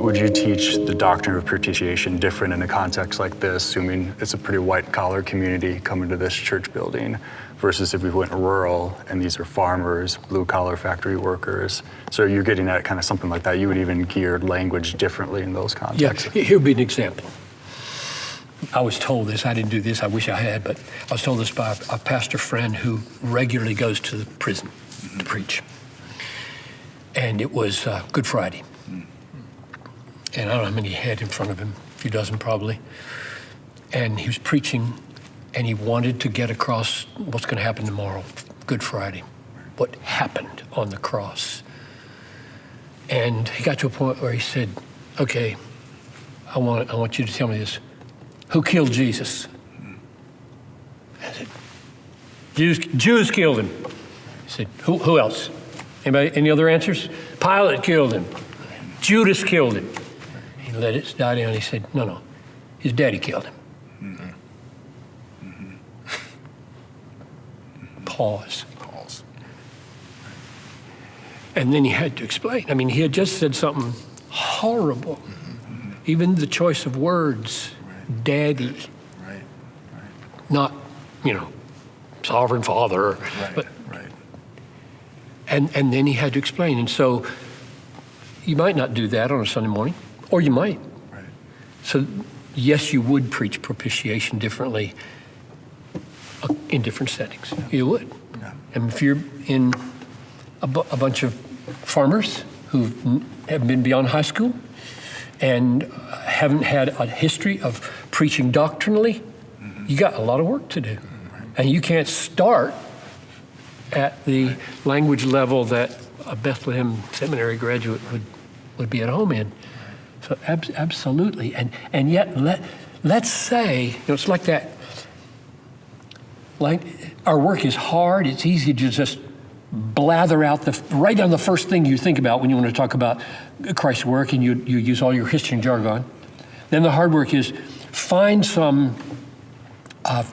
would you teach the doctrine of propitiation different in a context like this, assuming it's a pretty white-collar community coming to this church building, versus if we went rural and these are farmers, blue-collar factory workers? So you're getting at kind of something like that. You would even gear language differently in those contexts. Yeah, here would be an example. I was told this, I didn't do this, I wish I had, but I was told this by a pastor friend who regularly goes to the prison to preach. And it was Good Friday. And I don't know how many he had in front of him, a few dozen probably. And he was preaching, and he wanted to get across what's going to happen tomorrow, Good Friday, what happened on the cross. And he got to a point where he said, okay, I want you to tell me this. Who killed Jesus? I said, Jews killed him. He said, who else? Anybody, any other answers? Pilate killed him. Judas killed him. He let it die down. He said, no, his daddy killed him. Mm-hmm. Pause. And then he had to explain. I mean, he had just said something horrible. Mm-hmm. Even the choice of words, right. Daddy. Right. Not, sovereign father. Right. But, And then he had to explain. And so you might not do that on a Sunday morning, or you might. Right. So yes, you would preach propitiation differently in different settings. Yeah. You would. Yeah. And if you're in a bunch of farmers who have been beyond high school and haven't had a history of preaching doctrinally, mm-hmm. you got a lot of work to do. Mm-hmm. And you can't start at the language level that a Bethlehem seminary graduate would be at home in. So absolutely. And yet let's say, it's like that, like our work is hard, it's easy to just blather out write down the first thing you think about when you want to talk about Christ's work, and you use all your history and jargon. Then the hard work is find some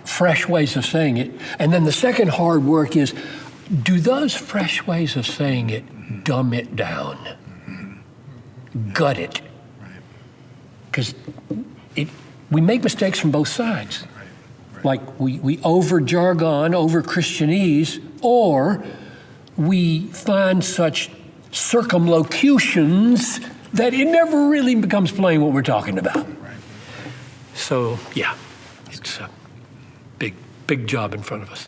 fresh ways of saying it. And then the second hard work is, do those fresh ways of saying it dumb it down, gut it? Because we make mistakes from both sides. Like we over jargon, over Christianese, or we find such circumlocutions that it never really becomes plain what we're talking about. So yeah, it's a big job in front of us.